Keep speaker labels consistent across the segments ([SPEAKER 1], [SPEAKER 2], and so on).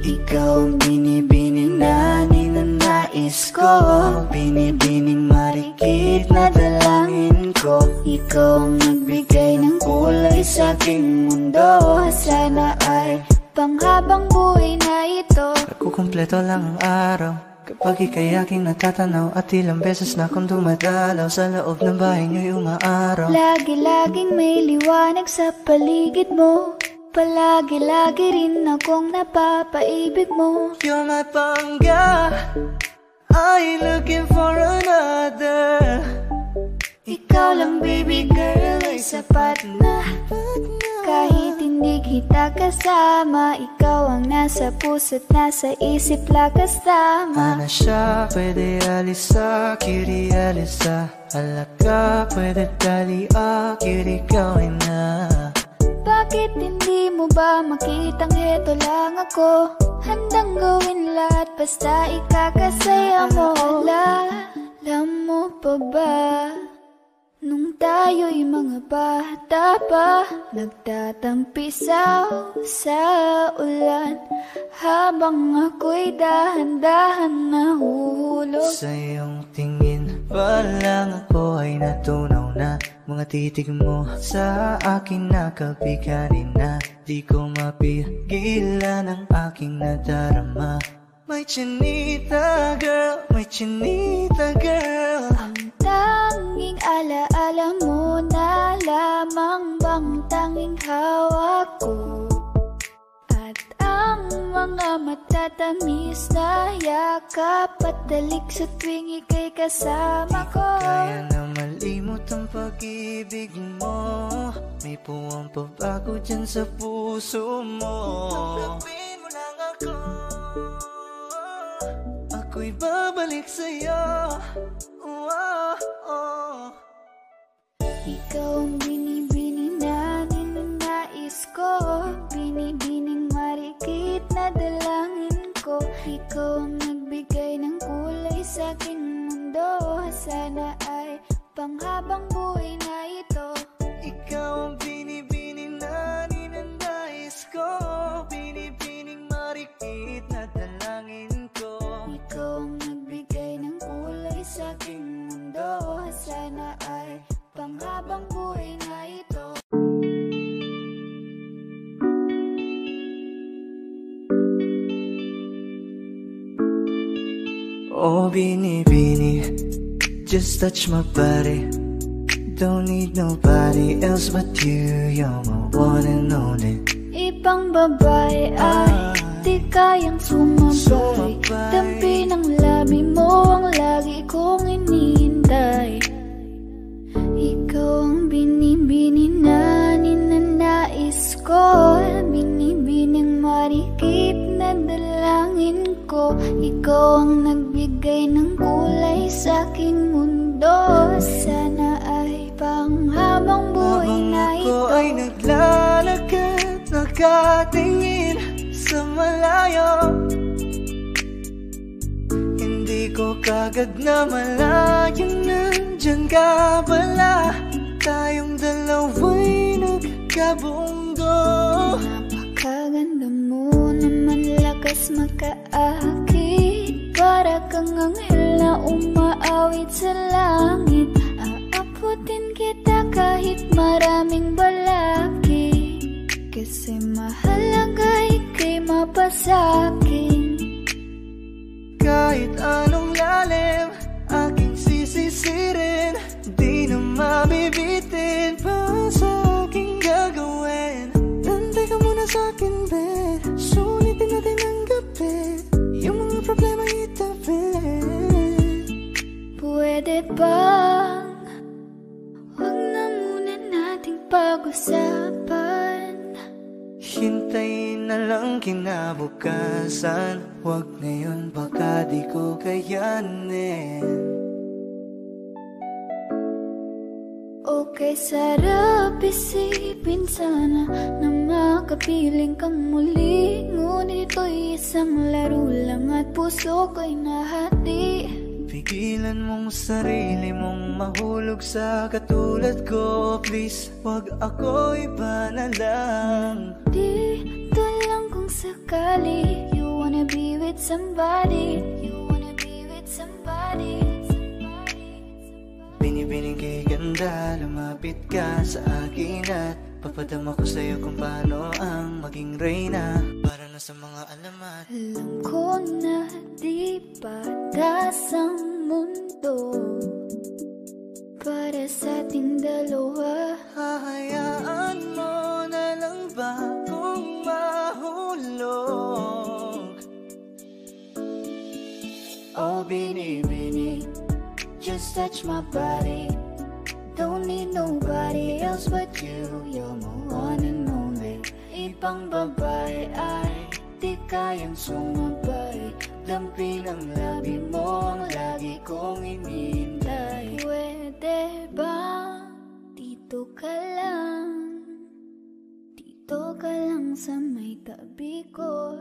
[SPEAKER 1] Ikaw ang binibini na ninanais ko, binibining marikit na dalangin ko. Ikaw ang nagbigay ng kulay sa aking mundo. Sana ay panghabang buhay na ito.
[SPEAKER 2] Kukumpleto lang ang araw kapag ika'y aking natatanaw, at ilang beses na akong dumadalaw sa loob ng bahay niyo'y umaaraw.
[SPEAKER 1] Lagi-laging may liwanag sa paligid mo, palagi-lagi rin akong napapaibig mo.
[SPEAKER 2] You're my pangga, I ain't looking for another.
[SPEAKER 1] Ikaw lang baby girl ay sapat na. Kahit hindi kita kasama, ikaw ang nasa puso't nasa isip lakas tama.
[SPEAKER 2] Ana siya, pwede alisa, kiri alisa. Alaka, pwede dali, kiri gawin na.
[SPEAKER 1] Bakit hindi mo ba makitang heto lang ako? Handang gawin lahat basta ikakasaya mo. Alam mo pa ba, nung tayo'y mga bata pa, nagtatampisaw sa ulan, habang ako'y dahan-dahan nahuhulog.
[SPEAKER 2] Sa iyong tingin pa lang ako ay natunaw na. Mga titig mo sa akin nakabiganin na. Di ko mapigilan ang aking nadarama. My chinita girl, my chinita girl.
[SPEAKER 1] Ang tanging alaala mo na lamang bang tanging hawak ko, at ang mga matatamis na yakap at dalik sa tuwing ika'y kasama ko.
[SPEAKER 2] Kaya na malimot ang pag-ibig mo, may puwang pabago dyan sa puso mo. Tanggapin mo lang ako, ako'y babalik sa'yo.
[SPEAKER 1] Ikaw ang binibini na ninanais ko, binibining marikit na dalangin ko. Ikaw ang nagbigay ng kulay sa aking mundo. Sana ay panghabang buhay na ito.
[SPEAKER 2] Ikaw ang binibini na ninanais ko, binibining marikit na dalangin ko.
[SPEAKER 1] Ikaw ang nagbigay ng kulay sa aking mundo. Sana ay panghabang buhay na ito.
[SPEAKER 2] Oh, binibini, just touch my body. Don't need nobody else but you. You're my one and only.
[SPEAKER 1] Ibang babae ay di kayang sumabay. Dampi ng labi mo ang lagi kong inihintay. Ikaw ang binibini na ninanais ko, binibining marikit na dalangin ko. Ikaw ang nagbigay ng kulay sa aking mundo. Sana ay panghabang buhay na ito.
[SPEAKER 2] Habang ako ay naglalakad, nakatingin sa malayo, hindi ko kagad na malayo, nandyan ka pala. Tayong dalawa'y nagkabunggo.
[SPEAKER 1] Napakaganda mo naman, lakas makaakit. Para kang anghel na umaawit sa langit. Aabutin kita kahit maraming balakid, kasi mahalaga ika'y mapasakin.
[SPEAKER 2] Kahit anong lalim aking sisisirin, di na mabibitin pa sa aking gagawin. Nantay ka muna sa akin, babe. Sulitin natin ang gabi, yung mga problema itabi.
[SPEAKER 1] Pwede bang huwag na muna nating pag-usapan?
[SPEAKER 2] Hintayin na lang kinabukasan. Huwag ngayon, baka di ko kayanin.
[SPEAKER 1] Okay, sarap isipin sana na makapiling kang muli. Ngunit ito'y isang laro lang at puso ko'y nahati.
[SPEAKER 2] Pigilan mong sarili mong mahulog sa katulad ko. Please, wag ako iba na lang.
[SPEAKER 1] Dito lang kung sakali, you with somebody, you wanna be with somebody.
[SPEAKER 2] Binibining kay ganda, lumapit ka sa akin at papadama ko sa'yo kung paano ang maging reyna. Para na sa mga alamat.
[SPEAKER 1] Alam ko na di patas ang mundo para sa ating dalawa.
[SPEAKER 2] Hahayaan mo na lang ba kung mahulog?
[SPEAKER 1] Oh, bini-bini, just touch my body. Don't need nobody else but you. You're my one and only. Ibang babae ay di kayang sumabay. Dampi ng labi mo ang lagi kong inihintay. Pwede ba dito ka lang sa may tabi ko?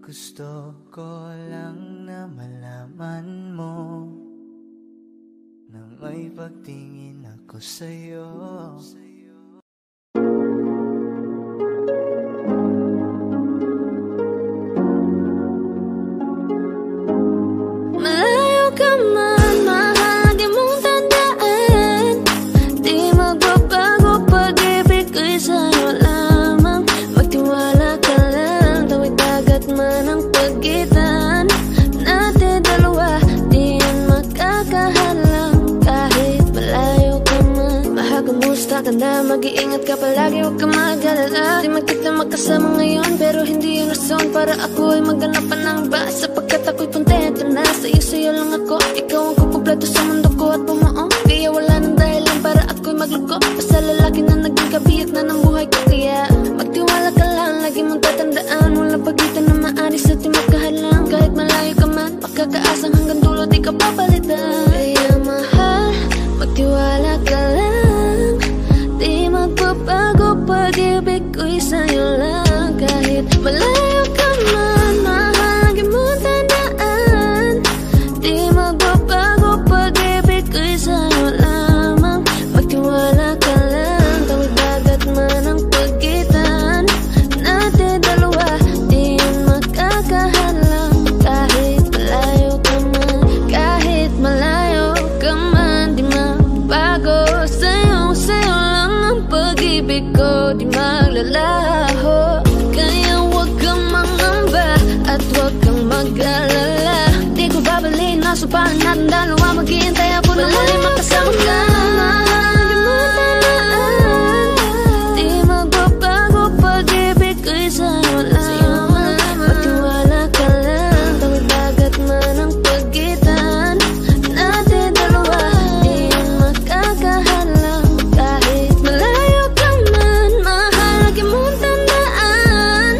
[SPEAKER 2] Gusto ko lang na malaman mo na may pagtingin ako sa'yo.
[SPEAKER 1] Malayo ka man, mahal, di mong tandaan. Di magbabago pag-ibig ko'y sa'yo lamang. Magtiwala ka lang, tawid dagat man ang pagitan natin dalawa, di yan makakahalang. Kahit malayo ka man, mahal, kumusta ka na? Mag-iingat ka palagi, huwag ka mag-alala. Di man kita magkasama ngayon, pero hindi yun rason para ako ay maghanap pa ng iba. Sapagkat ako'y kontento na sa'yo lang ako. Ikaw ang kukumpleto sa mundo ko at bumuo. Kaya wala nang dahilan para ako'y magluko. Basta lalaki na naging kabiyak na ng buhay ko. Kaya magtiwala ka lang, lagi mong tatandaan. Walang pagitan na maaris at di magkahalang. Kahit malayo ka man, makakaasang hanggang dulo di ka papalitan. Kaya mahal, magtiwala ka lang. Di magbabago pag-ibig ko'y sa'yo lang. Kahit malayo ka man, mahal, lagi mong tandaan. Di magbabago pag-ibig ko'y sa'yo lamang. Magtiwala ka lang, tawid dagat man ang pagitan natin dalawa, di yan makakahalang. Kahit malayo ka man, kahit malayo ka man, di magbago sa'yo lang ang pag-ibig ko, di maglalaho. Kaya huwag kang mangamba at huwag kang mag-alala. Di ko babaliin, nasupahan natin dalawa. Maghihintay ako na muli makasama ka. Di magbabago pag-ibig ko'y sa'yo lamang. Magtiwala ka lang, tawid dagat man ang pagitan natin dalawa, di yan makakahalang. Kahit malayo ka man, mahal, lagi mong tandaan.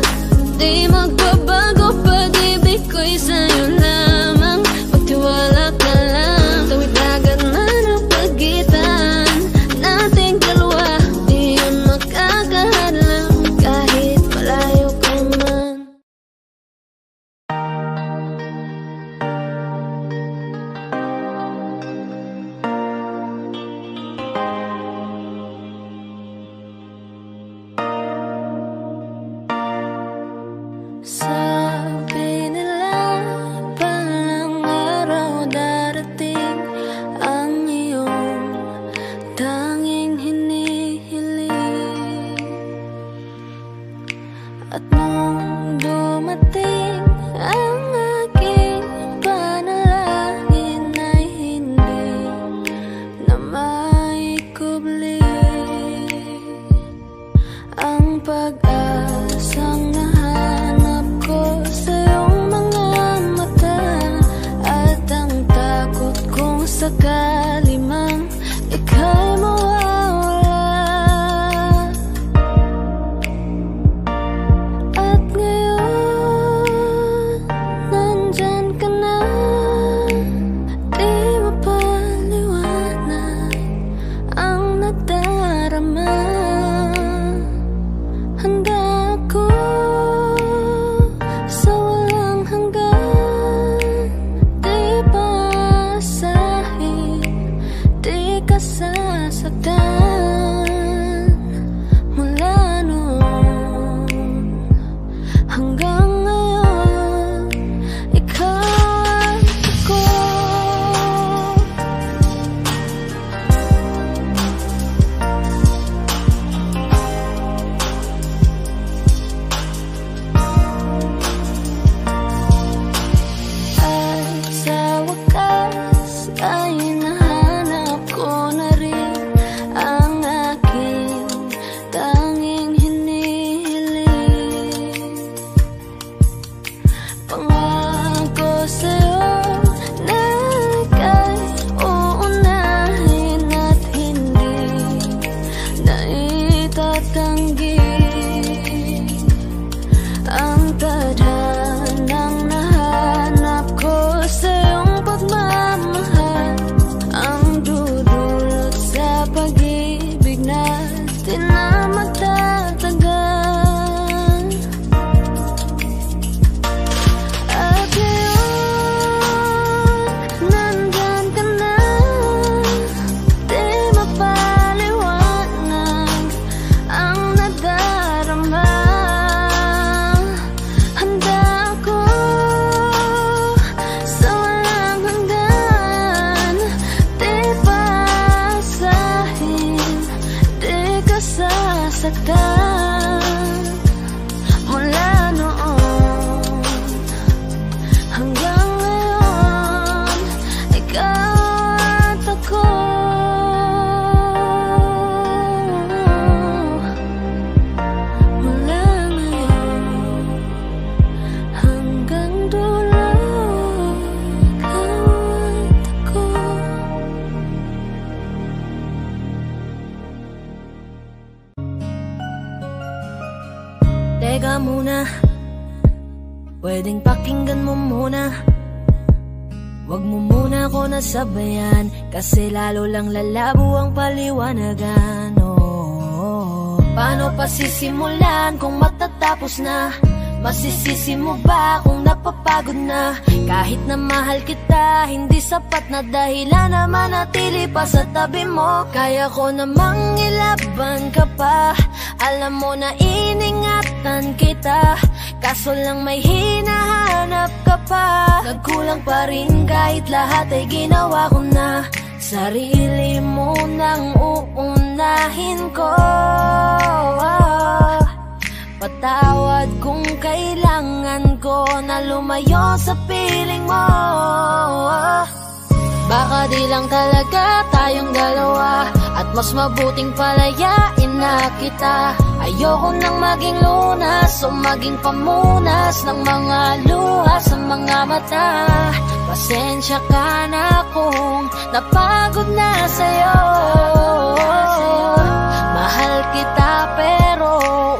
[SPEAKER 1] Di magbabago pag-ibig ko'y sa'yo lamang. Magtiwala ka lang, tawid dagat man ang pagitan nating dalawa, di yan makakahalang. Kahit malayo ka man. Sabi nila palang araw darating ang iyong tanging hinihiling. At nung dumating ang aking panalangin ay hindi na maikubli ang pag-asang nahanap ko sa iyong mga mata. At ang takot kong sakali mang ika'y mawawala. At ngayon, nandyan ka na, di mapaliwanag ang nadarama. Handa ako sa walang hanggan, di basahin
[SPEAKER 3] Teka muna, pwedeng pakinggan mo muna. Wag mo muna ako nasabayan, kasi lalo lang lalabo ang paliwanagan. Paano pa sisimulan kung matatapos na? Masisisi mo ba kung napapagod na? Kahit na mahal kita, hindi sapat na dahilan na manatili pa sa tabi mo. Kaya ko namang ilaban ka pa, alam mo na iningatan kita, kaso lang may hinahanap ka pa. Nagkulang pa rin kahit lahat ay ginawa ko na. Sarili mo nang uunahin ko. Patawad kung kailangan ko na lumayo sa piling mo. Baka di lang talaga tayong dalawa, at mas mabuting palayain na kita. Ayoko nang maging lunas o maging pamunas ng mga luha sa mga mata. Pasensya ka na kung napagod na sa'yo. Mahal kita pero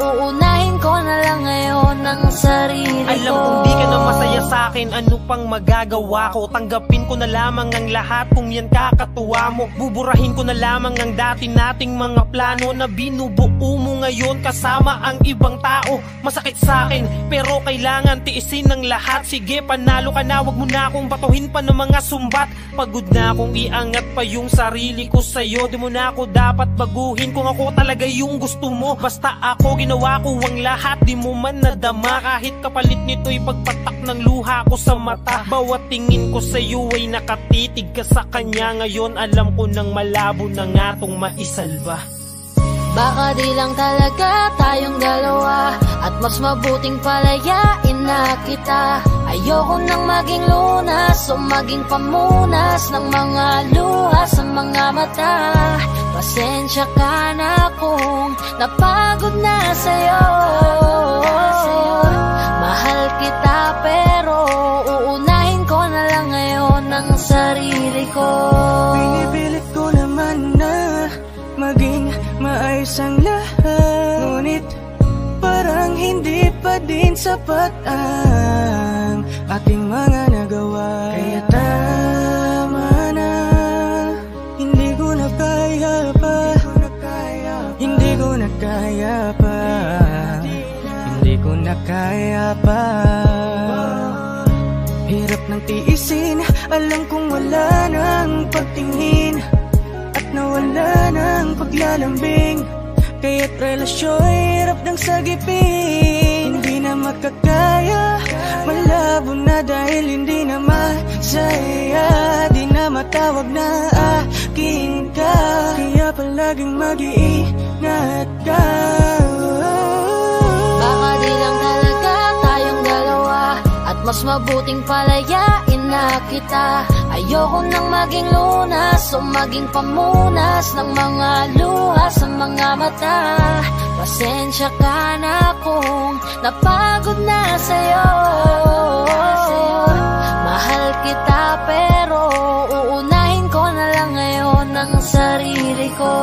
[SPEAKER 3] uunahin ko na lang ngayon ang sarili ko.
[SPEAKER 4] Alam kong di ka na masaya sa'kin, ano pang magagawa ko? Tanggapin ko na lamang ang lahat kung yan kakatuwa mo. Buburahin ko na lamang ang dati nating mga plano na binubuo mo ngayon kasama ang ibang tao. Masakit sa'kin pero kailangan tiisin ng lahat. Sige, panalo ka na, wag mo na akong batuhin pa ng mga sumbat. Pagod na akong iangat pa yung sarili ko sa'yo. Di mo na ako dapat baguhin kung ako talaga yung gusto mo. Basta ako, ginawa ko ang lahat, di mo man nadama. Kahit kapalit nito'y pagpatak ng luha ko sa mata. Bawat tingin ko sa'yo ay nakatitig ka sa kanya. Ngayon alam ko nang malabo na nga tong maisalba.
[SPEAKER 3] Baka di lang talaga tayong dalawa, at mas mabuting palayain na kita. Ayoko nang maging lunas o maging pamunas ng mga luha sa mga mata. Pasensya ka na kung napagod na sa'yo. Mahal kita pero uunahin ko na lang ngayon ang sarili ko.
[SPEAKER 2] Pinipilit ko naman na maging maayos ang lahat, ngunit parang hindi pa din sapat ang ating mga nagawa. Kaya tama na, hindi ko na kaya pa, hindi ko na kaya pa, hindi ko na kaya pa. Hirap ng tiisin, alam kong wala nang pagtingin at nawala ng paglalambing. Kaya't relasyon hirap ng sagipin. Hindi na makakaya, malabo na dahil hindi na masaya. Di na matawag na akin ka, kaya palaging mag-iingat ka.
[SPEAKER 3] Baka di lang talaga tayong dalawa, at mas mabuting palayain na kita. Ayoko nang maging lunas o maging pamunas ng mga luha sa mga mata. Pasensya ka na kung napagod na sa'yo. Mahal kita pero uunahin ko na lang ngayon ang sarili ko.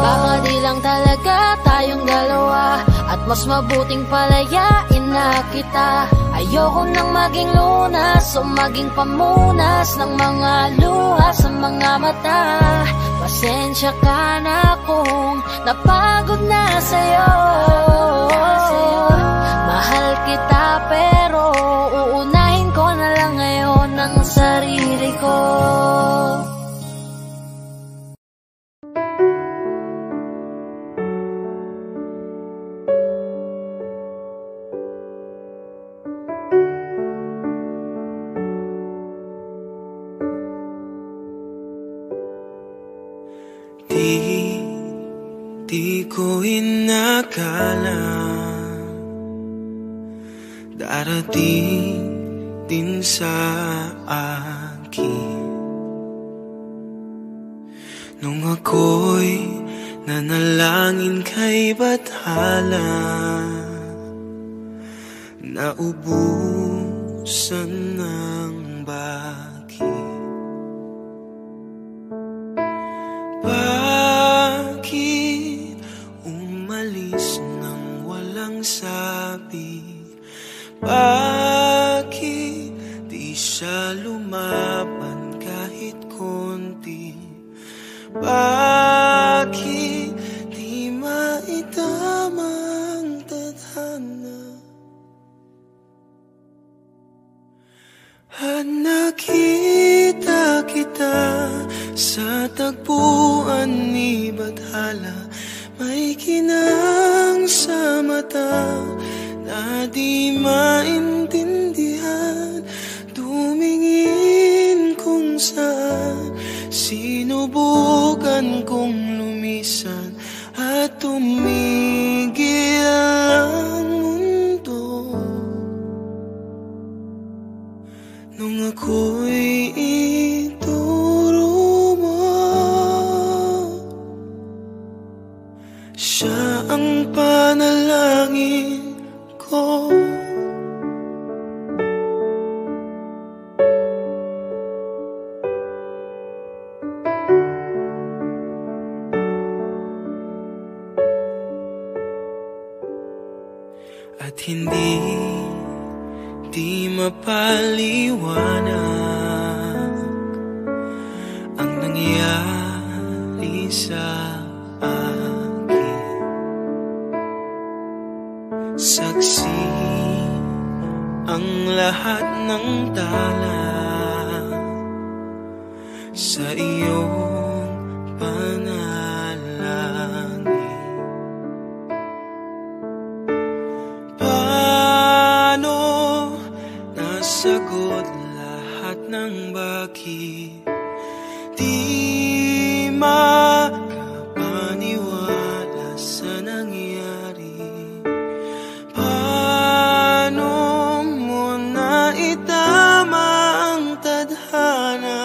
[SPEAKER 3] Baka di lang talaga tayong dalawa, at mas mabuting palayain na kita. Ayoko nang maging lunas o maging pamunas ng mga luha sa mga mata. Pasensya ka na kung napagod na sa'yo. Mahal kita pero uunahin ko na lang ngayon ang sarili ko.
[SPEAKER 5] Di ko inakala darating din sa akin nung ako'y nanalangin kay Bathala. Naubusan ng bakit. Bakit umalis nang walang sabi? labi? Bakit di siya lumaban kahit konti? Bakit di maitamang tadhana? At nakita kita sa tagpuan ni Bathala, may kinang sa mata na di maintindihan. Tumingin kung saan, sinubukan kong lumisan at tumigil ang mundo. Nung ako'y ituro mo, siya ang panalangin ko. At hindi mapaliwanag ang nangyari sa akin. Saksi ang lahat ng tala sa iyong panalangin. Paano nasagot lahat ng bakit? Di makapaniwala sa nangyari. Paano mo naitama ang tadhana?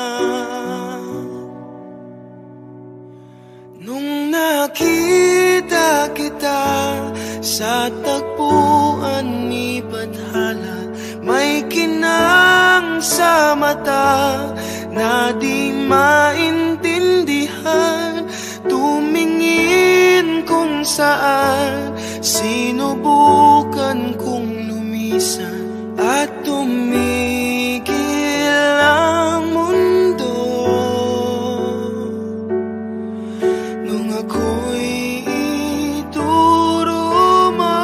[SPEAKER 5] Nung nakita kita sa tagpuan ni Bathala, may kinang sa mata na di maintindihan. Tumingin kung saan, sinubukan kong lumisan at tumigil ang mundo. Nung ako'y ituro mo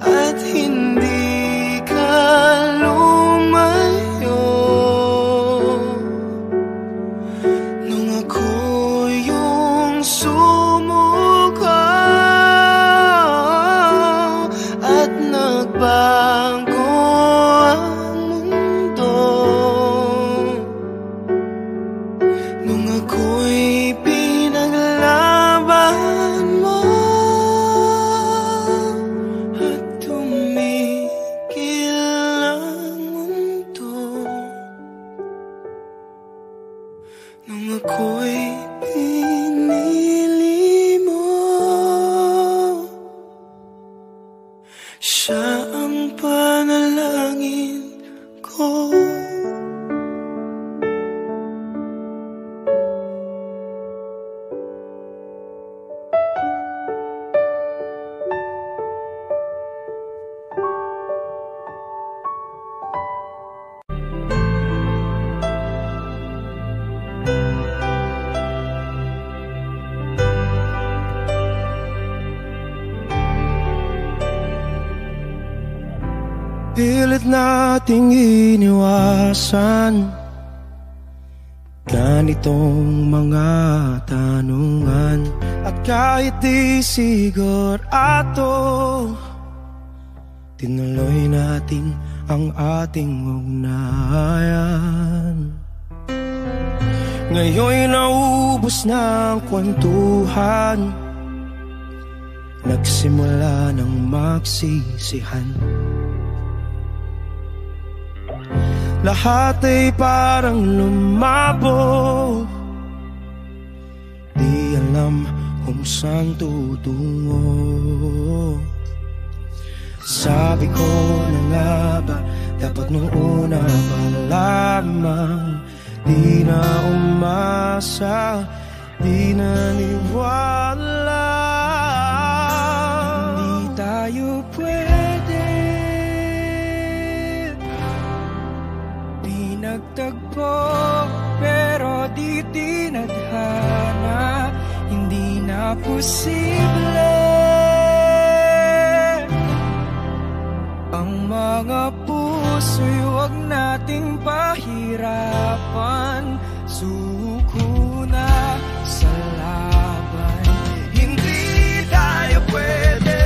[SPEAKER 5] at hindi ka lumayo, nung ako yung sumuko at nagbago ang mundo, nung ako'y pinaglaban mo at tumigil ang mundo, nung ako'y pinili mo, siya ang panalangin ko.
[SPEAKER 2] Pilit nating iniwasan ganitong mga tanungan, at kahit di sigurado, tinuloy natin ang ating ugnayan. Ngayon'y naubos na ang kwentuhan, nagsimula ng magsisihan. Lahat ay parang lumabo, di alam kung saan tutungo. Sabi ko na nga ba, dapat nung una pa lamang, di na umasa, di naniwala. nagtagpo pero di tinadhana, hindi na posible ang mga puso'y huwag nating pahirapan. Suko na sa laban, hindi tayo pwede.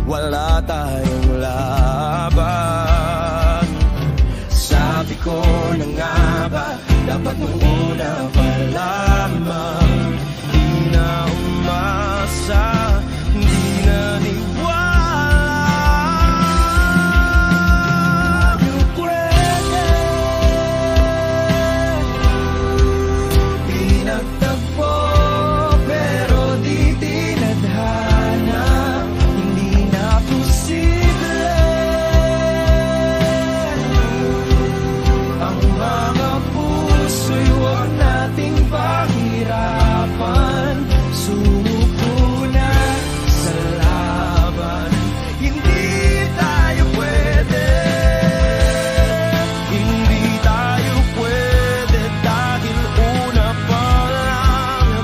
[SPEAKER 2] Wala tayong laban. Sabi ko na nga ba, dapat nung una pa lamang. Di na umasa, di na niwala. Di pwede pinagtagpo pero di tinadhana, ang mga puso'y huwag nating pahirapan. Sumuko na sa laban, hindi tayo pwede. Hindi tayo pwede dahil una pa lang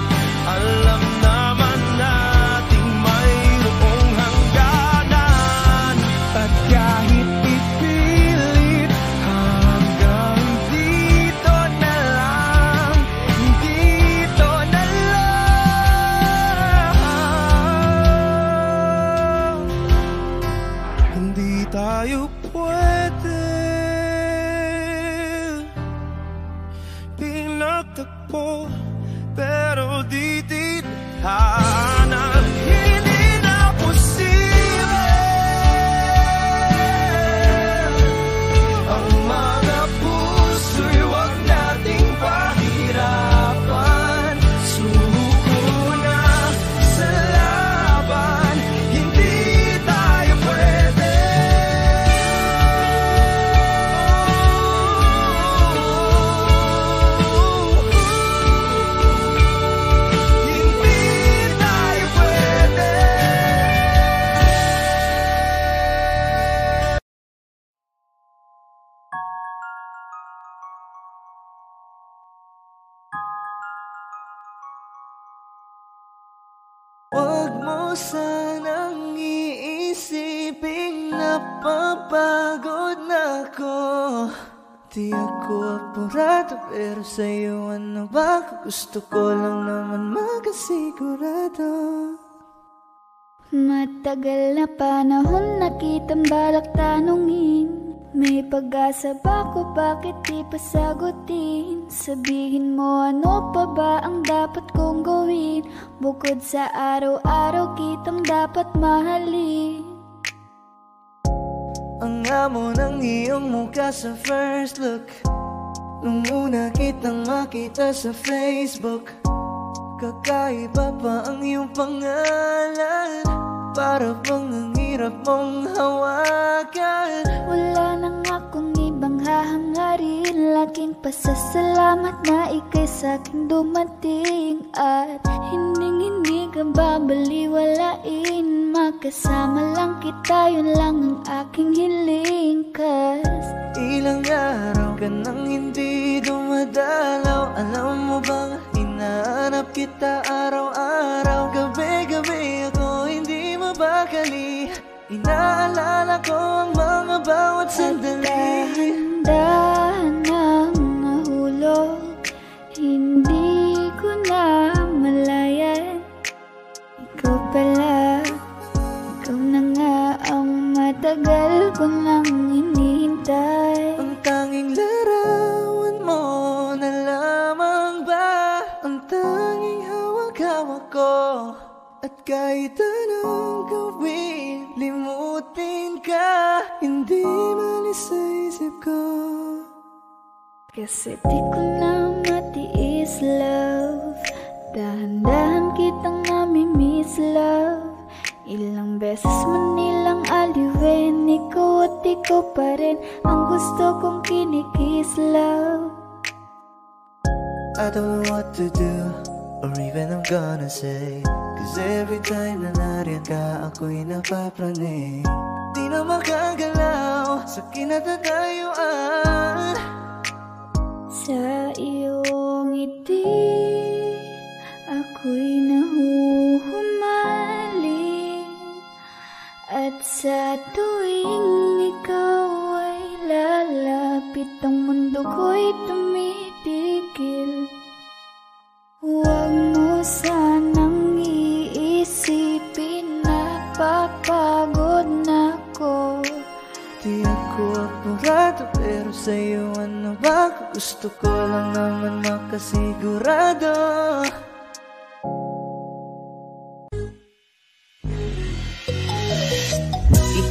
[SPEAKER 2] alam naman nating mayroong hangganan. At kahit ipilit hanggang dito na lang, dito na lang, hindi tayo pwede pinagtagpo pero di tinadhana, hindi na posible ang mga puso'y huwag nating pahirapan. Suko na sa laban, hindi tayo pwede. Hindi tayo pwede. Huwag mo sanang iisiping napapagod na ako. Di ako apurado pero sa'yo ano ba? Gusto ko lang naman makasigurado.
[SPEAKER 1] Matagal na panahon na kitang balak tanungin, may pag-asa ba ko, bakit di pa sagutin? Sabihin mo ano pa ba ang dapat kong gawin, bukod sa araw-araw kitang dapat mahalin.
[SPEAKER 2] Ang amo ng iyong mukha sa first look, nung una kitang makita sa Facebook. Kakaiba pa ang iyong pangalan, para bang ang hirap mong hawakan.
[SPEAKER 1] Wala nang akong ibang hahangarin, laking pasasalamat na ika'y sa'king dumating. At hindi ka babaliwalain, makasama lang kita, yun lang ang aking hiling. Cause
[SPEAKER 2] ilang araw ka nang hindi dumadalaw, alam mo bang hinahanap kita araw-araw. Gabi-gabi ako hindi mabakali, inaalala ko ang mga bawat sandali.
[SPEAKER 1] Dahan-dahan ang nahulog, hindi ko na malayan. Ikaw pala, ikaw na nga ang matagal ko nang hinihintay.
[SPEAKER 2] Ang tanging larawan mo na lamang ba Kahit anong gawin, limutin ka, hindi malis sa isip ko.
[SPEAKER 1] Kasi di ko na matiis, love. Dahan-dahan kitang nami-miss, love. Ilang beses man nilang aliwin, ikaw at ikaw pa rin ang gusto kong kinikis, love.
[SPEAKER 2] I don't know what to do, or even I'm gonna say, cause every time na nariyan ka, ako'y napapraning. Di na makagalaw sa kinatatayuan.
[SPEAKER 1] Sa iyong ngiti, ako'y nahuhumaling. At sa tuwing ikaw ay lalapit, ang mundo ko'y tumitigil. Huwag mo sanang iisipin na papagod na ako.
[SPEAKER 2] Di ako apurado, pero sa'yo ano ba? Gusto ko lang naman makasigurado.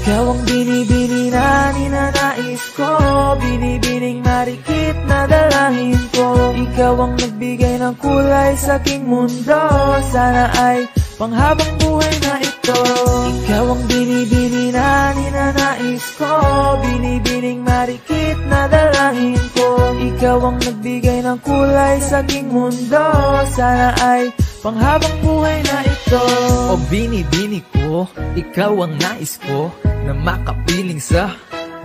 [SPEAKER 2] Ikaw ang binibini na ninanais ko, binibining marikit na dalangin ko. Ikaw ang nagbigay ng kulay sa aking mundo, sana ay panghabang buhay na ito. Ikaw ang binibini na ninanais ko, binibining marikit na dalangin ko. Ikaw ang nagbigay ng kulay sa aking mundo, sana ay panghabang buhay na ito.
[SPEAKER 6] O binibini ko, ikaw ang nais ko, na makapiling sa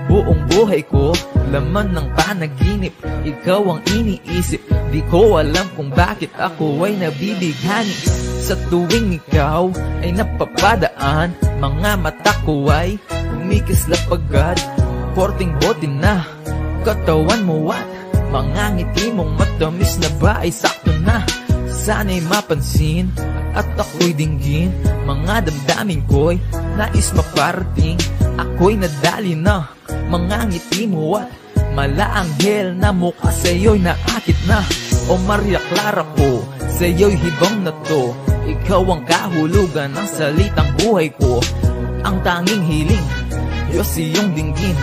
[SPEAKER 6] buong buhay ko. Laman ng panaginip, ikaw ang iniisip. Di ko alam kung bakit ako ay nabibighani. Sa tuwing ikaw ay napapadaan, mga mata ko ay kumikislap agad. Porting bote na katawan mo at mga ngiti mong matamis na ba ay sakto na. Sana'y mapansin at ako'y dinggin, mga damdamin ko'y nais maparating. Ako'y nadali na mga ngiti mo at malaanghel na mukha sa'yo'y naakit na. O Maria Clara ko, sa'yo'y hibang na to. Ikaw ang kahulugan ng salitang buhay ko. Ang tanging hiling, Diyos iyong dinggin.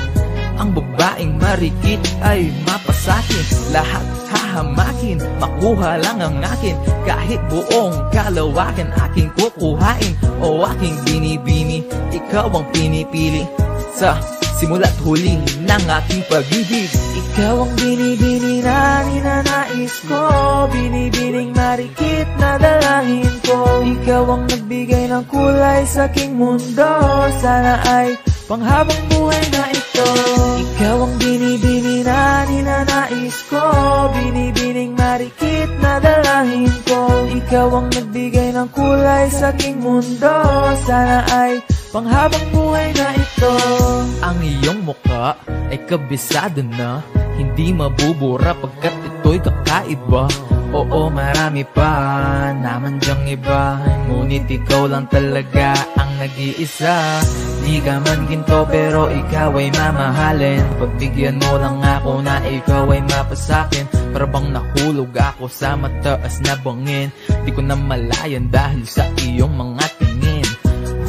[SPEAKER 6] Ang babaeng marikit ay mapasakin. Lahat hahamakin, makuha lang ang akin. Kahit buong kalawakan aking kukuhain. O aking binibini, ikaw ang pinipili. Sa simula't huli ng aking pag-ibig.
[SPEAKER 2] Ikaw ang binibini na ninanais ko, binibining marikit na dalangin ko. Ikaw ang nagbigay ng kulay sa aking mundo, sana ay panghabang buhay na ito. Ikaw ang binibini na ninanais ko, binibining marikit na dalangin ko. Ikaw ang nagbigay ng kulay sa aking mundo, sana ay panghabang buhay na ito.
[SPEAKER 6] Ang iyong mukha ay kabisado na, hindi mabubura pagkat ito'y kakaiba. Oo, marami pa naman dyang iba, ngunit ikaw lang talaga ang nag-iisa. Di ka man ginto pero ikaw ay mamahalin. Pagbigyan mo lang ako na ikaw ay mapasakin. Para bang nahulog ako sa mataas na bangin. Di ko na malayan dahil sa iyong mga tingin.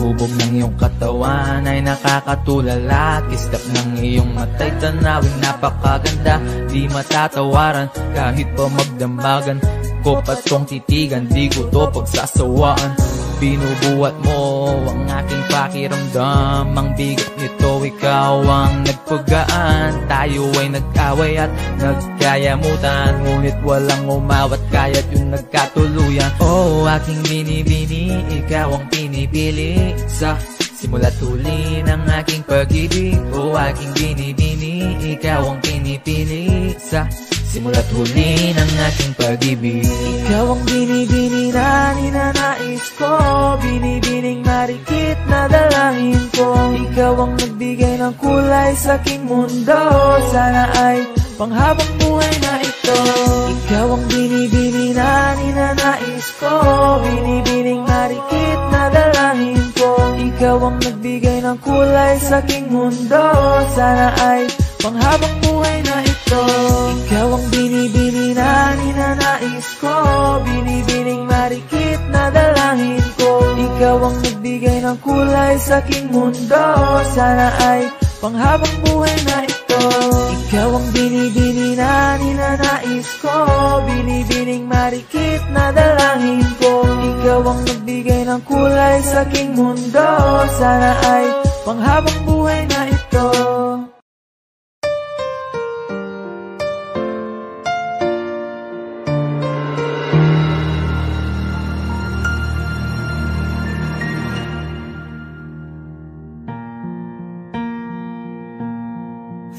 [SPEAKER 6] Hubog ng iyong katawan ay nakakatulala. Kislap ng iyong mata'y tanawing napakaganda. Di matatawaran kahit pa magdamagan ko pa tong titigan, di ko to pagsasawaan. Binubuhat mo ang aking pakiramdam. Ang bigat nito, ikaw ang nagpagaan. Tayo ay nag-away at nagkayamutan, ngunit walang umawat kaya't yung nagkatuluyan. Oh, aking binibini, ikaw ang pinipili. Sa simula't huli ng aking pag-ibig. Oh, aking binibini, ikaw ang pinipili. Sa simula't huli ng aking pag-ibig.
[SPEAKER 2] Ikaw ang binibini na ninanais ko, binibining marikit na dalangin ko. Ikaw ang nagbigay ng kulay sa aking mundo, sana ay panghabang buhay na ito. Ikaw ang binibini na ninanais ko, binibining marikit na dalangin ko. Ikaw ang nagbigay ng kulay sa aking mundo, sana ay panghabang buhay na ito. Ikaw ang binibini na ninanais ko, binibining marikit na dalangin ko. Ikaw
[SPEAKER 6] ng kulay sa aking mundo. Sana ay panghabang buhay na ito. Ikaw ang binibini na ninanais ko, binibining marikit na dalangin ko. Ikaw ang nagbigay ng kulay sa aking mundo. Sana ay panghabang buhay na ito.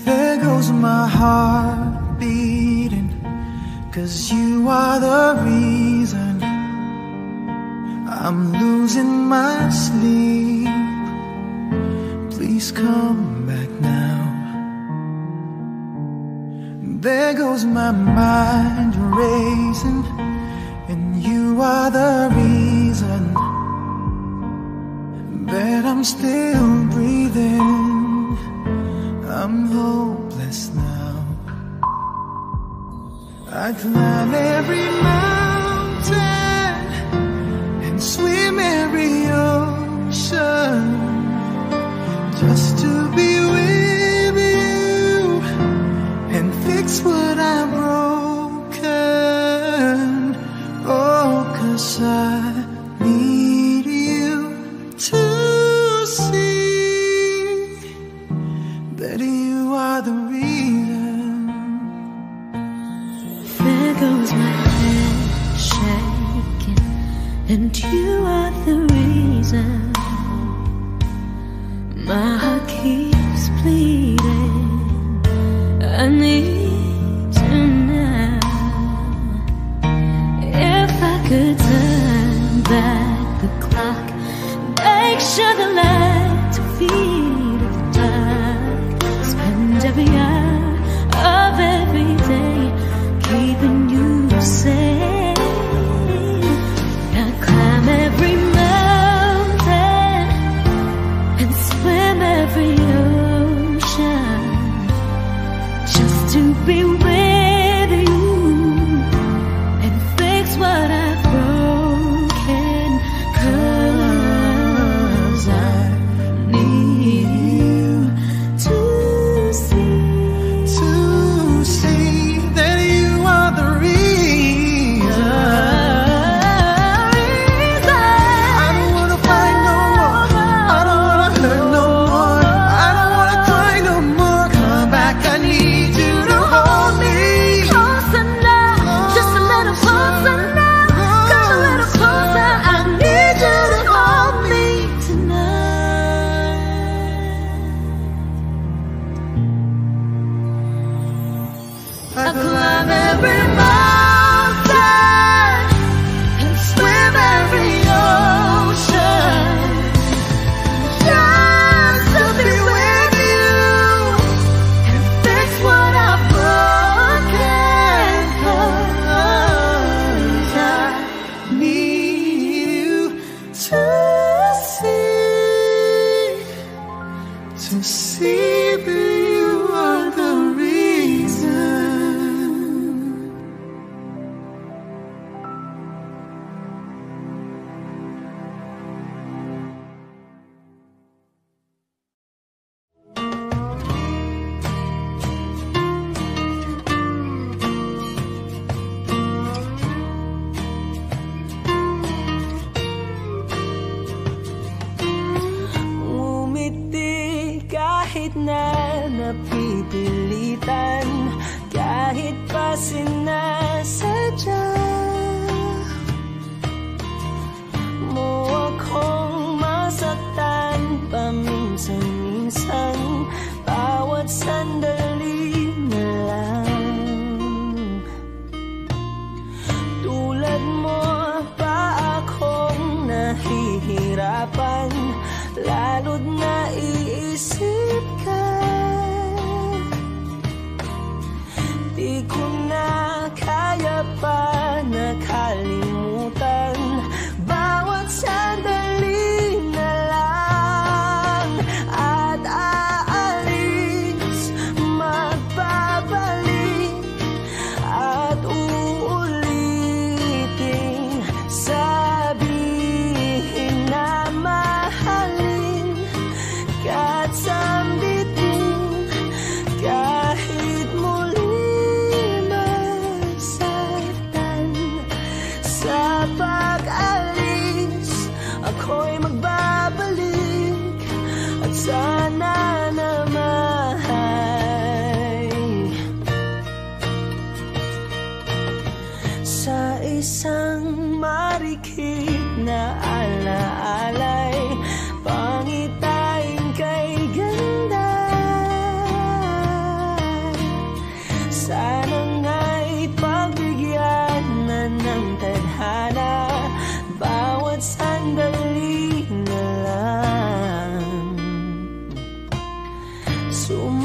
[SPEAKER 2] There goes my heart beating, 'cause you are the reason I'm losing my sleep. Please come back now. There goes my mind racing, and you are the reason that I'm still breathing. I'm hopeless now. I climb every mountain and swim every ocean just to be with you and fix what I've broken. Oh, 'cause I need you to see that you are the reason.
[SPEAKER 3] There goes my head shaking, and you are the reason. My heart keeps bleeding. I need you now. If I could turn back the clock, make sure the lights feed of dark. Spend every hour of every day keeping you safe. I climb every mountain and swim every ocean just to be with you and fix what I've broken. 'Cause I need you to
[SPEAKER 2] see that you are the reason. I don't wanna fight no more. I don't wanna hurt no more. I don't wanna cry no more. Come back, I need you to hold me
[SPEAKER 3] closer now, just a little closer now. Come a little closer, I need you to hold me tonight. I climb every mountain and swim every ocean just to be with you and fix what I've broken. 'Cause I
[SPEAKER 2] need you
[SPEAKER 3] to
[SPEAKER 2] see that you are the reason.
[SPEAKER 3] Umiti kahit na napipilitan, kahit pa sinasadya mo akong masaktan paminsan-minsan, bawat sandali na lang. Tulad mo pa akong nahihirapan, lalo't naiisip ka. Di ko na kaya pa nakalimutan, bawat sandali na lang. At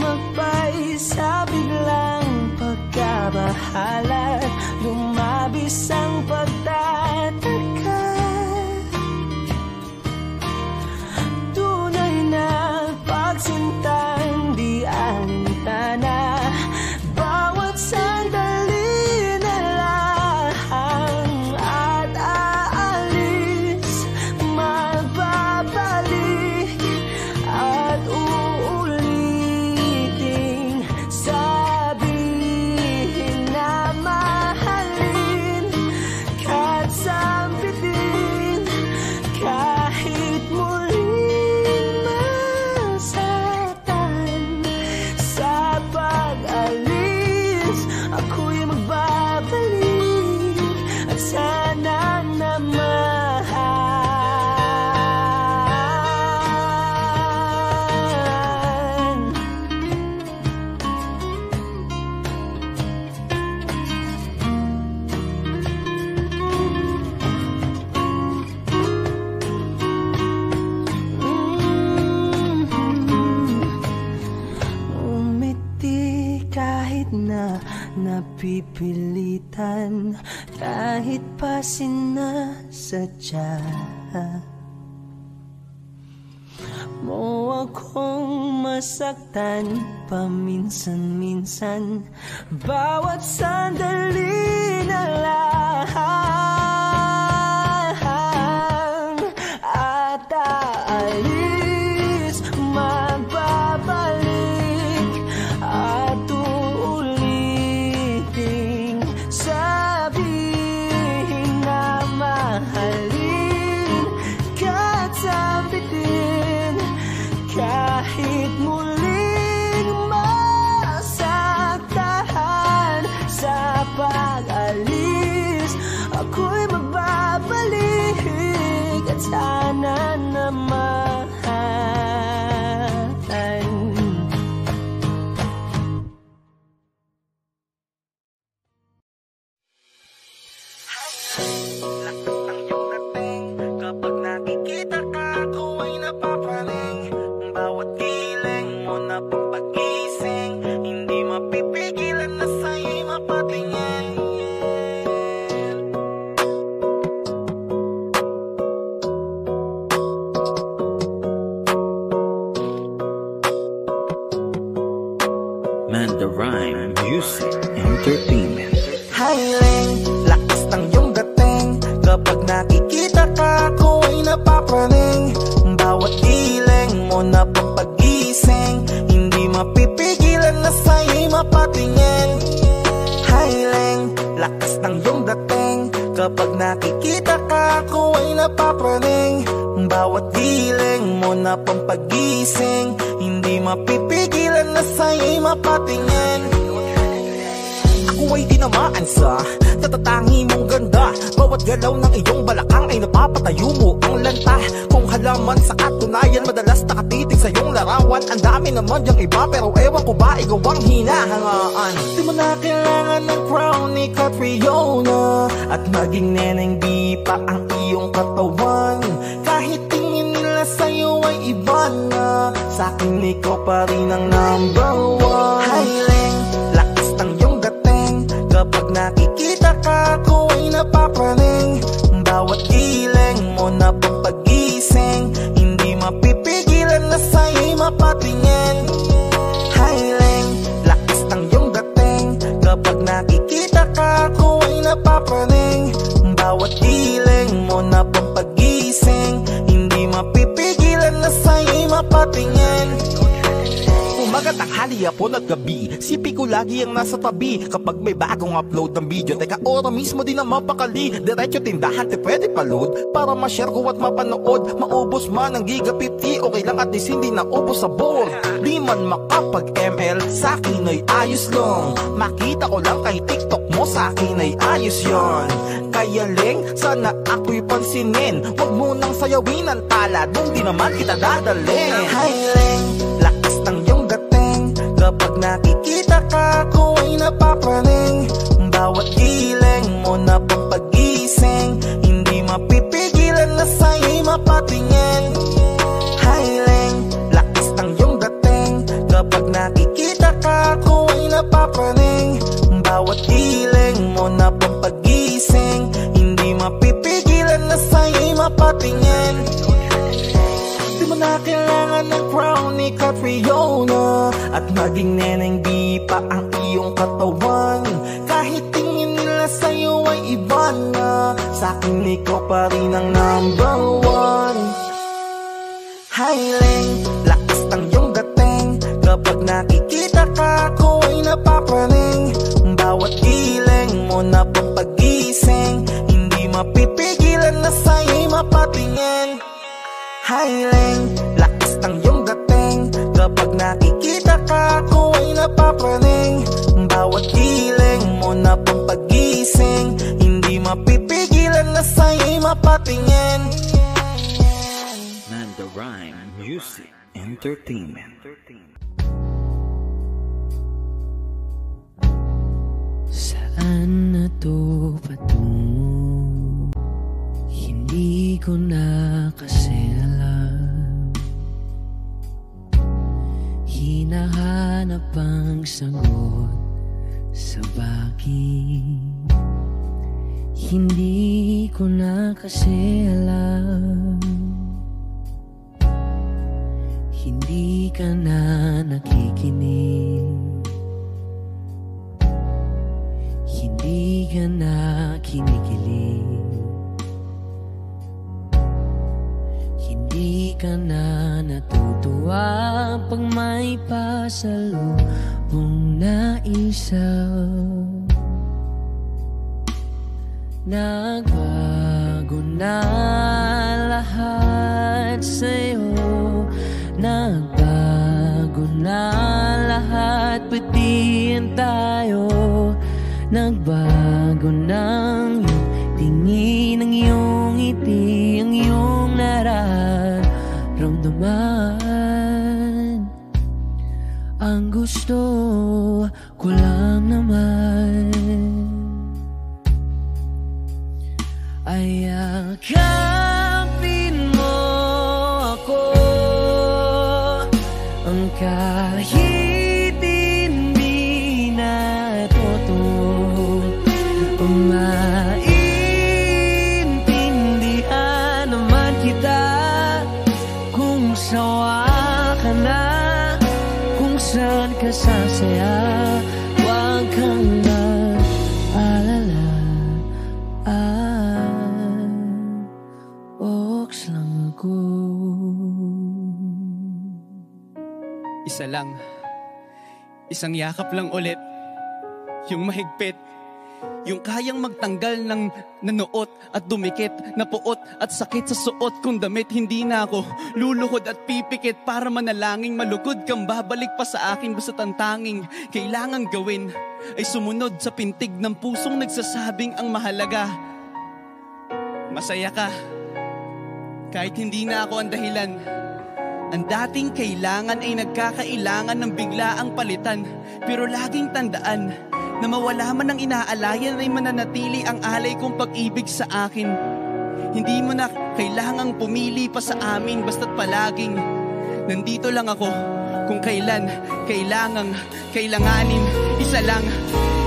[SPEAKER 2] magpaisa biglang pagkabahala, lumabis ang pagtataka. Tunay na pagsintang di alintana, bawat sandali na lang at aalis, magbabalik at uulitin, sabihin na mahalin, kahit sambitin, kahit muling masaktan. Sa pag-alis, ako'y magbabalik at sana naman umiti kahit na napipilitan, kahit pa sinasadya mo akong masaktan paminsan-minsan, bawat sandali na lang at aalis, magbabalik at uulitin, sabihin na mahalin, kahit sambitin, kahit muling masaktan. Sa pag-alis, ako'y magbabalik at sana naman
[SPEAKER 7] kapag nakikita ka, ako ay napapaling. Bawat giling mo na pampagising, hindi mapipigilan na sa'yo'y mapatingin.
[SPEAKER 8] Mandarine Music Entertainment.
[SPEAKER 7] Hiling, lakas ng iyong dating, kapag nakikita ka, ako ay napapaling. Bawat giling mo na pampagising, hindi mapipigilan na sa'yo'y mapatingin. Hiling, lakas ng iyong dating, kapag nakikita ka, ako ay napapaling. Bawat giling mo na pampagising, hindi mapipigilan na sa'yo'y mapatingin. Ako ay tinamaan sa tatatangi mong ganda, bawat galaw ng iyong balakang ay napapatayo mo ang lanta. Kung halaman sa katunayan, madalas nakatitig sa iyong larawan. Ang dami naman yung iba, pero ewan ko ba ikaw ang hinahangaan. Di mo na kailangan ng crown ni Catriona, at maging neneng di pa ang iyong katawan. Kahit tingin nila sa'yo ay iba na, sa'kin ikaw pa rin ang number one. Hiling, lakas ng iyong dating, kapag nakikita ka, ako ay napapaling. Bawat giling mo na pampagising, hindi mapipigilan na sa'yo'y mapatingin. Hiling, lakas ng iyong dating, kapag nakikita ka, ako ay napapaling. Bawat giling mo na pampagising, hindi mapipigilan na sa'yo'y mapatingin. Umaga, tanghali, hapon at gabi, sipi ko lagi ang nasa tabi. Kapag may bagong upload ng video, teka ora mismo din ang mapakali. Diretso tindahan, te pwede pa-load, para ma-share ko at mapanood. Maubos man ang giga 50, okay lang at least hindi naubos sa board. Di man makapag-ML, sa'kin ay ayos lang. Makita ko lang kay TikTok mo, sa'kin ay ayos yon. Kaya Leng, sana ako'y pansinin, wag mo nang sayawin ang tala, dun di naman kita dadalhin. Hi Leng, lakas ng iyong dating, kapag nakikita ka, ako ay napapaling. Bawat giling mo na pampagising, hindi mapipigilan na sa'yo'y mapatingin. Hi Leng, lakas ng iyong dating, kapag nakikita nakikita ka ako ay napapraning. Bawat hiling mo na pampagising, hindi mapipigilan na sa'yo'y mapatingin. Di mo na kailangan ng crown ni Catriona, at maging neneng di pa ang iyong katawan. Kahit tingin nila sa'yo ay iba na, sa'kin ikaw pa rin ang number one. Hiling, lakas ng iyong dating, kapag nakikita ka ako ay napapraning. Bawat hiling mo na pampagising, hindi mapipigilan na sa'yo'y mapatingin. Hiling, lakas ng iyong dating, kapag nakikita ka ako ay napapraning. Bawat hiling mo na pampagising, hindi mapipigilan na sa'yo'y mapatingin.
[SPEAKER 8] Manda Rhyme Music Entertainment.
[SPEAKER 9] Saan na to patungo? Hindi ko na kasi alam. Hinahanap ang sagot sa bakit. Hindi ko na kasi alam. Hindi ka na nakikinig, hindi ka na kinikilig, hindi ka na natutuwa pag may pasalubong na isa. Nagbago na lahat sa'yo, nagbago na lahat, pati yan tayo. Nagbago ng iyong tingin, ang iyong ngiti, ang iyong nararamdaman. Ang gusto ko lang naman ay yakapin mo ako, ang kahit hindi na totoo. Maintindihan naman kita kung sawa ka na, kung saan ka sasaya. Huwag kang mag-alala, oks lang ako.
[SPEAKER 10] Isa lang, isang yakap lang ulit, yung mahigpit, yung kayang magtanggal ng nanuot at dumikit, na puot at sakit sa suot kong damit. Hindi na ako luluhod at pipikit para manalangin malugod kang babalik pa sa akin. Basta ang tanging kailangang gawin ay sumunod sa pintig ng pusong nagsasabing ang mahalaga, masaya ka. Kahit hindi na ako ang dahilan, ang dating kailangan ay nagkakailangan ng biglaang palitan. Pero laging tandaan na mawala man ang inaalayan ay mananatili ang alay kong pag-ibig sa akin. Hindi mo na kailangang pumili pa sa amin, basta't palaging nandito lang ako kung kailan kailanganin. Isa lang,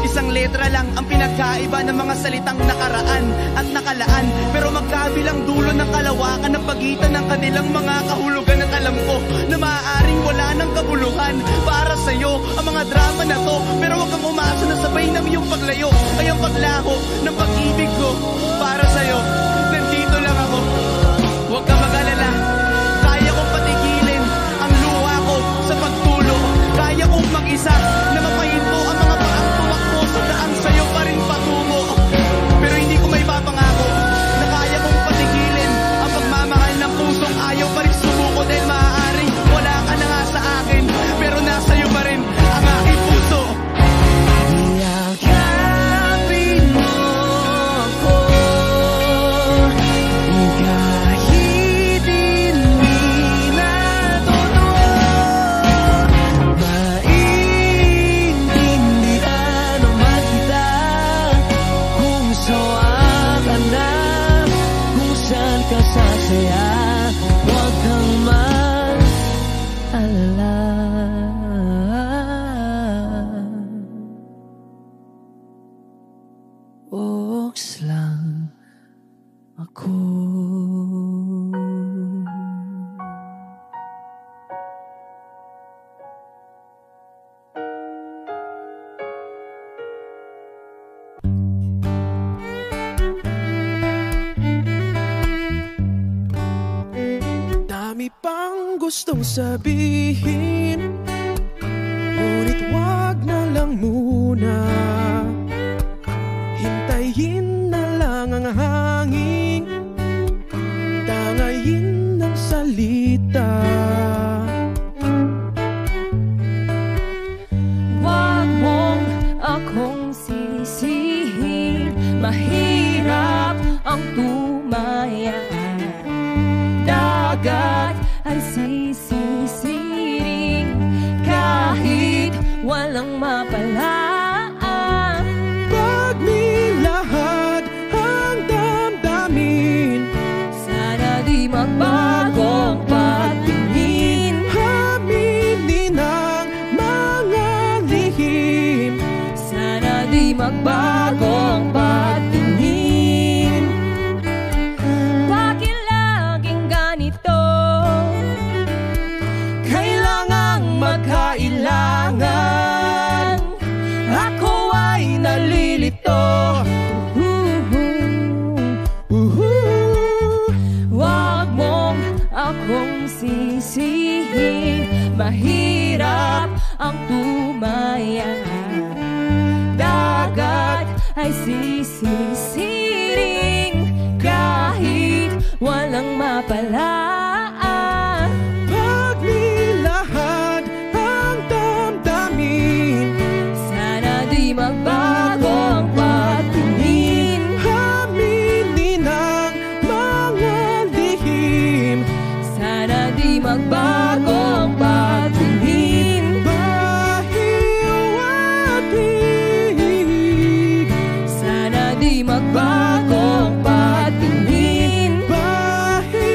[SPEAKER 10] isang letra lang ang pinagkaiba ng mga salitang nakaraan at nakalaan, pero magkabilang dulo ng kalawakan ng pagitan ng kanilang mga kahulugan. At alam ko na maaaring wala ng kabuluhan para sa'yo ang mga drama na to, pero huwag kang umasa na sabay ng iyong paglayo ay ang paglaho ng pag-ibig ko para sa'yo. Nandito lang ako, huwag kang mag-alala. Kaya kong patigilin ang luha ko sa pagtulo. Kaya kong mag-isa na mapahinto ang mga paang tumakbo sa daan sa'yo pa rin patungo. Pero hindi ko may papangako na kaya kong patigilin ang pagmamahal ng pusong ayaw pa rin sumuko. Dahil maaaring wala ka na nga sa akin, pero nasa'yo pa rin ang aking puso.
[SPEAKER 9] Yakapin mo ako, text lang ako.
[SPEAKER 2] Dami pang gustong sabihin, ngunit wag na lang muna. Hintayin na lang ang hangin, tangayin ng salita.
[SPEAKER 3] Wag mong akong sisihin, mahirap ang tumaya. Dagat ay sisisiring kahit walang mapalaan.
[SPEAKER 2] Pag nilahad ang damdamin,
[SPEAKER 3] sana di magbagong pagtingin.
[SPEAKER 2] Aminin ang mga lihim,
[SPEAKER 3] sana di magbagong pagtingin. Bakit laging ganito?
[SPEAKER 2] kailangang magkailangan. Ako ay nalilito.
[SPEAKER 3] Wag mong akong sisihin, mahirap ang tumaya. Dagat ay sisisiring kahit walang mapalaan.
[SPEAKER 2] Pag nilahad ang damdamin,
[SPEAKER 3] sana di magbagong pagtingin.
[SPEAKER 2] aminin ang mga lihim,
[SPEAKER 3] Sana di magbagong pagtingin.
[SPEAKER 2] bahiwatig.
[SPEAKER 3] Sana di magbagong pagtingin.
[SPEAKER 2] Bahiwatig.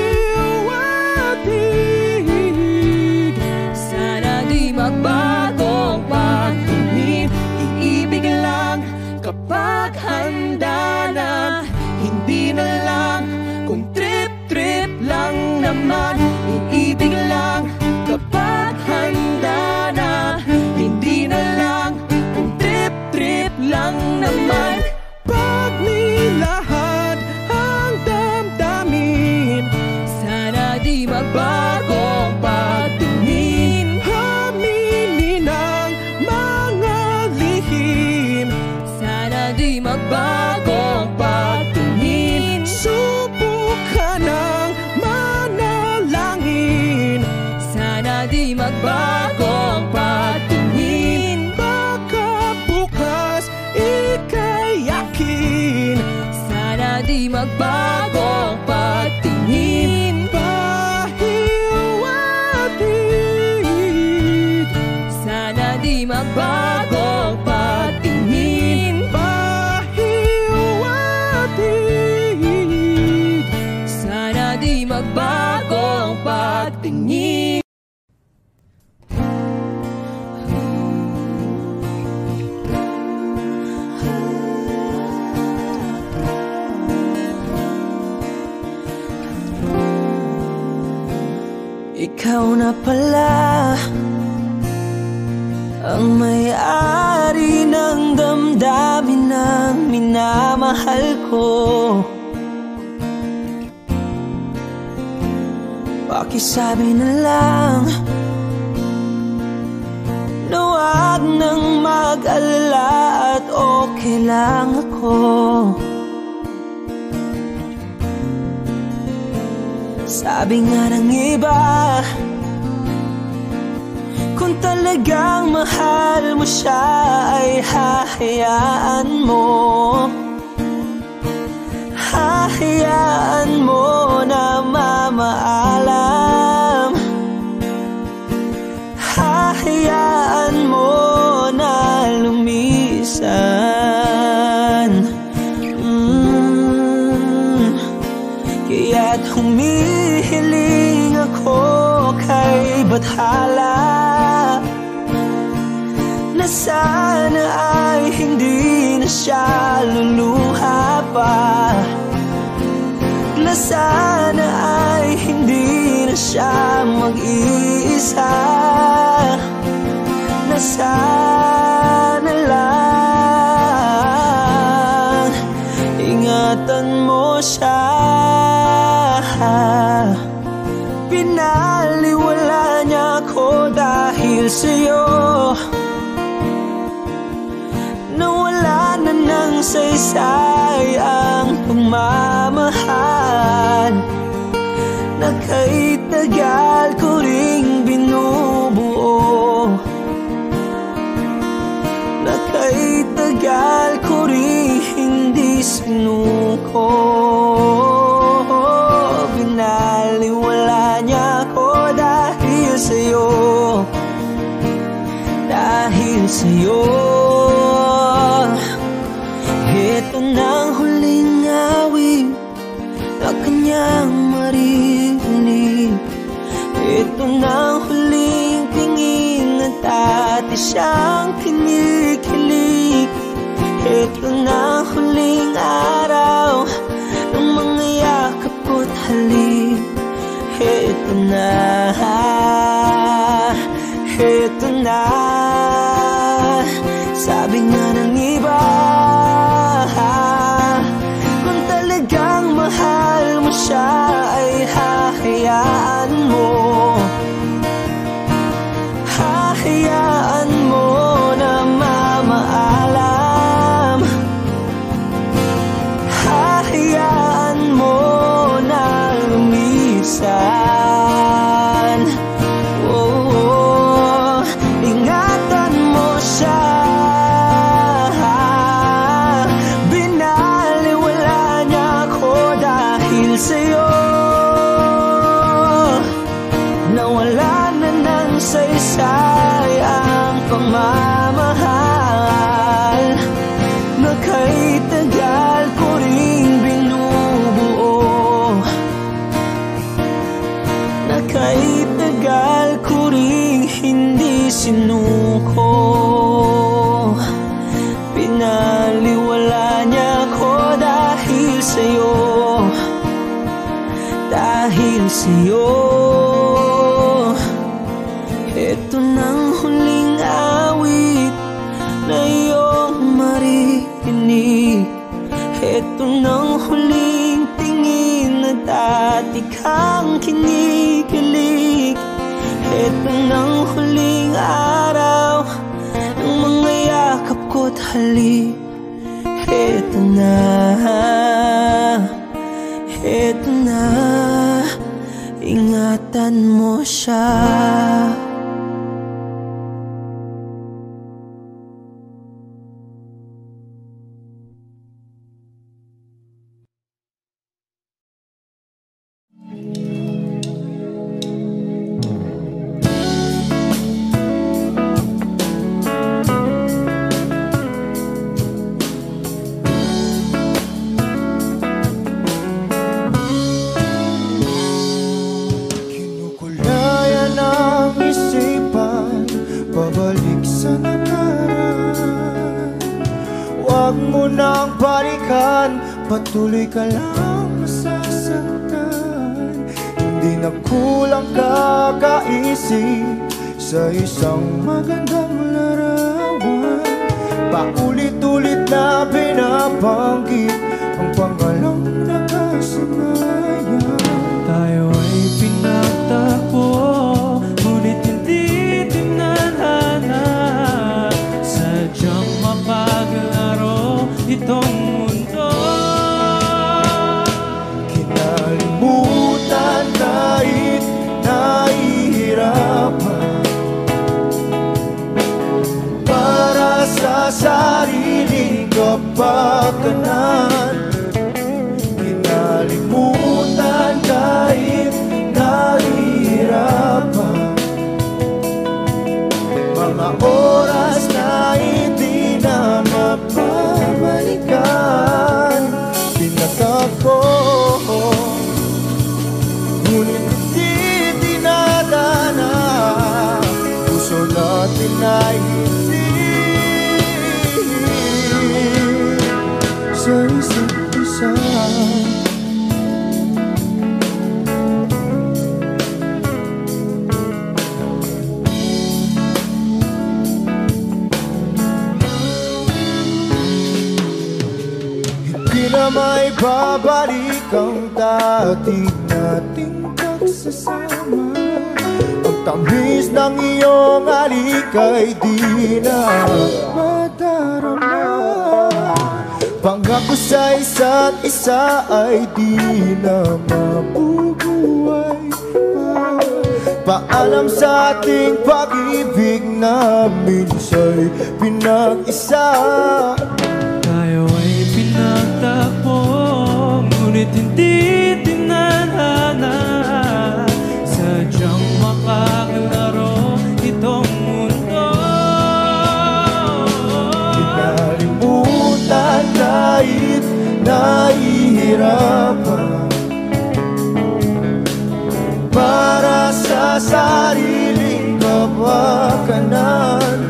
[SPEAKER 3] Sana di magbagong pagtingin.
[SPEAKER 2] Iibig lang kapag handa na, hindi na lang kung trip-trip lang naman. Iibig lang kapag handa na, hindi na lang kung trip-trip lang naman. Pag nilahad ang damdamin,
[SPEAKER 3] Sana di magbagong pagtingin.
[SPEAKER 2] aminin ang mga lihim,
[SPEAKER 3] Sana di magbagong pagtingin.
[SPEAKER 2] subukan ng manalangin.
[SPEAKER 3] Sana di magbagong pagtingin.
[SPEAKER 2] Baka bukas ika'y yakin,
[SPEAKER 3] Sana di magbagong pagtingin.
[SPEAKER 2] bahiwatig.
[SPEAKER 3] Sana di magbagong pagtingin.
[SPEAKER 2] Bahiwatig.
[SPEAKER 3] Sana di magbagong pagtingin.
[SPEAKER 9] Ikaw na pala ang may-ari ng damdamin ng minamahal ko. Pakisabi na lang na wag nang mag-alala at okay lang ako. Sabi nga ng iba, kung talagang mahal mo siya ay hahayaan mo. Hahayaan mo na mamaalam. Hahayaan mo na lumisan. Kaya't humihiling ako kay Bathala na sana ay hindi na
[SPEAKER 2] na siya luluha pa, na sana ay hindi na siya mag-iisa, na sana lang ingatan mo siya. Pinaliwala niya ako dahil sa'yo, nawala na ng saysay ang pagmamahal na kahit tagal ko ring binubuo, na kahit tagal ko ring hindi sinuko. Binaliwala niya ako dahil sa'yo, dahil sa'yo. Ito nang huling awit na kanyang maririnig, ito nang huling tingin na dati siyang kinikilig, ito nang huling araw ng mga yakap ko't halik. Ito na, ito na, sabi nga ng iba, kung talagang mahal mo siya ay hahayaan mo, hahayaan mo na mamaalam, hahayaan mo na lumisan. Oh, ingatan mo siya. Binaliwala niya ako dahil sa'yo, nawala na ng saysay ang pagmamahal na kahit tagal ko ring binubuo, na kahit tagal ko ring hindi sinuko. Pinaliwala niya ako dahil sa'yo, dahil sa'yo. Ito nang huling awit na iyong maririnig, ito nang huling tingin na dati kang kinikilig, ito nang huling araw ng mga yakap ko't halik. Ito na, ito na, ingatan mo siya.
[SPEAKER 11] Pabalik sa nakaraan, huwag mo nang balikan, patuloy ka lang masasaktan. Hindi na kulang kakaisip sa isang magandang larawan, paulit-ulit na binabanggit ang pangalang nakasanayan.
[SPEAKER 12] Tayo ay pinagtagpo, ngunit hindi sadyang mapaglaro itong mundo.
[SPEAKER 11] Kinalimutan kahit nahihirapan, para sa sariling kapakanan. Kinalimutan kahit nahihirapan, mga oras na hindi na mapabalikan. Pinatako, ngunit hindi dinadana, puso natin ay hindi na may babalik ang dati nating pagsasama. Ang tamis ng iyong halik ay di na madarama. Pangako sa isa't isa ay di na mabubuhay pa. Paalam sa ating pag-ibig na minsa'y pinag-isa.
[SPEAKER 12] Tayo ay pinagtakbo, ngunit hindi tinadhana. Sadyang makaglaro itong mundo.
[SPEAKER 11] Kinalimutan kahit nahihirapan, para sa sariling kapakanan.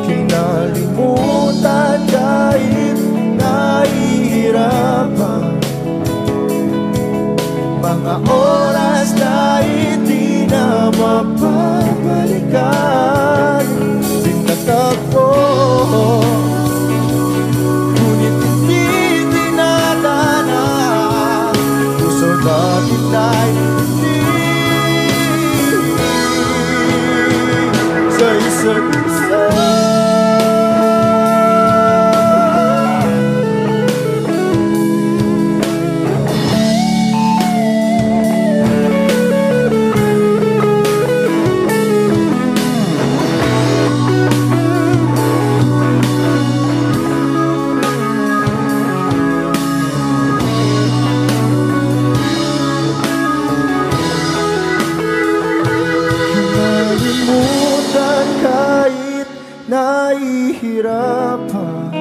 [SPEAKER 11] Kinalimutan kahit nahihirapan, mga oras na hindi na mapabalikan. Tinatagpo, ngunit hindi tinadhana. Puso natin ay sa isa't isa. Nahihirapan,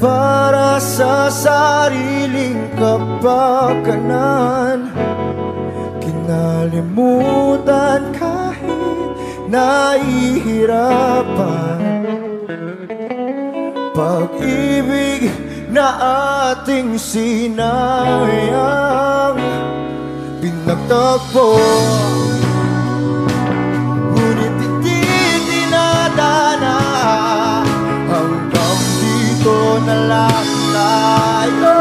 [SPEAKER 11] para sa sariling kapakanan. Kinalimutan kahit nahihirapan, pag-ibig na ating sinayang. Pinagtagpo, hanggang dito na lang tayo.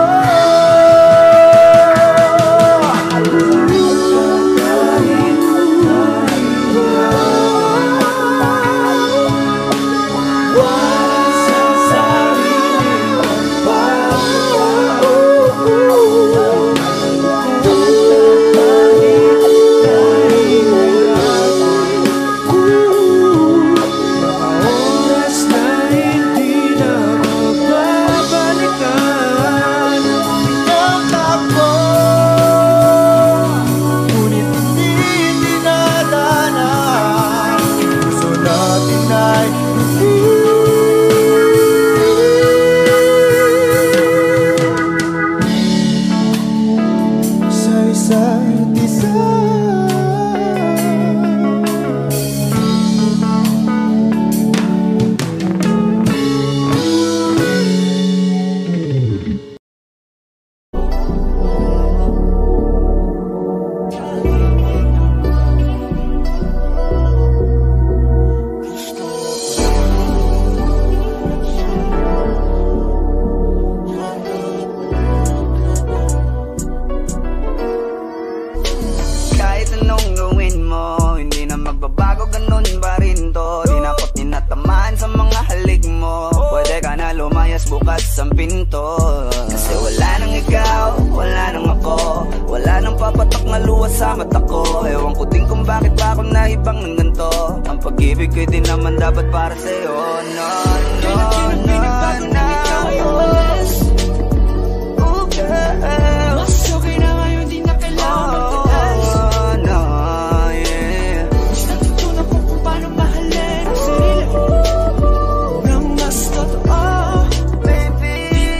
[SPEAKER 13] bukas ang pinto. Kasi wala nang ikaw, wala nang ako, wala nang papatak na luha sa mata ko. Ewan ko din kung bakit ba ako naibang ng ganito. Ang pag-ibig ko'y di naman dapat para sa'yo. No, no, no, no. Oh girl, mas okay na ngayon, di na kailangan magtaas. Oh no, yeah. Mas natutunan ko kung paano mahalin ang sarili nang mas totoo. Baby,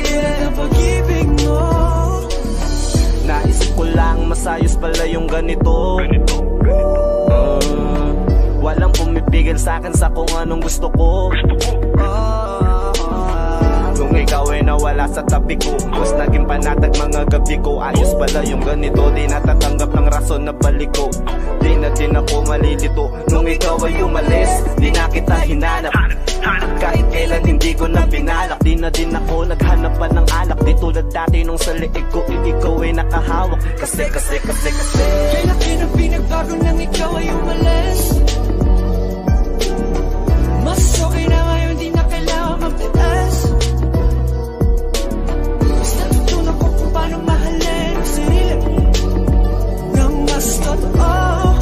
[SPEAKER 13] tigil ang pag-ibig mo. Naisip ko lang masayos pala yung ganito. Walang pumipigil sa'kin sa kung anong gusto ko. Kung
[SPEAKER 7] Nung ikaw ay nawala sa tabi ko, mas naging panatag mga gabi ko. Ayos pala yung ganito, di natatanggap ng rason na balik ko. Di na din ako malilito, nung ikaw ay umalis, di na kita hinanap. Kahit kailan hindi ko na pinalak, di na din ako naghanap pa ng alak. Di tulad dati nung sa liig ko, ikaw ay nakahawak. Kasi
[SPEAKER 13] kailan pinagbago nang ikaw ay umalis? Mas okay na ngayon, di na kailangan magtiis. Mas natutunan ko kung paano mahalin ang sarili nang mas totoo,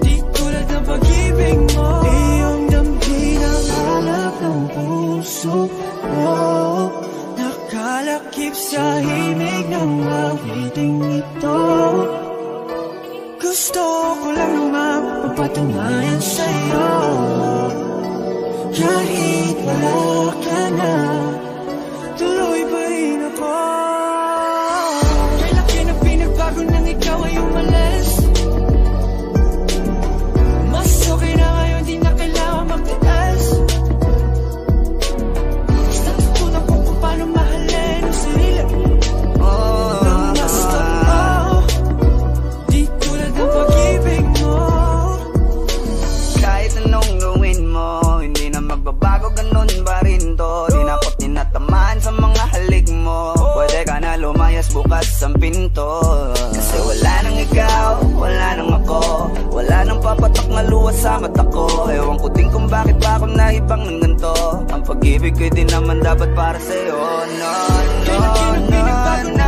[SPEAKER 13] di tulad ng pag-ibig mo. Iyong damhin ang alap ng puso mo, nakalakip sa himig ng awiting ito. Gusto ko lang naman mapatunayan sa'yo, kahit wala ka na, tuloy pa rin ako. Kailan na pinagbago nang ikaw ay umalis? Mas okay na ngayon, di na kailangan magtiis. Mas natutunan ko kung paano mahalin ang sarili nang mas totoo, di tulad ng pag-ibig mo.
[SPEAKER 14] Kahit anong gawin mo, hindi na magbabago, ganun pa rin to. Di na ako tinatamaan sa mga halik mo. Pwede ka na lumayas, bukas ang pinto. Kasi wala nang ikaw, wala nang ako, wala nang papatak na luwas sa mata ko. Ewan ko din kung bakit ba ako naibang ng ganito. Ang pag-ibig ko din naman dapat para sa'yo. No, no, no, no.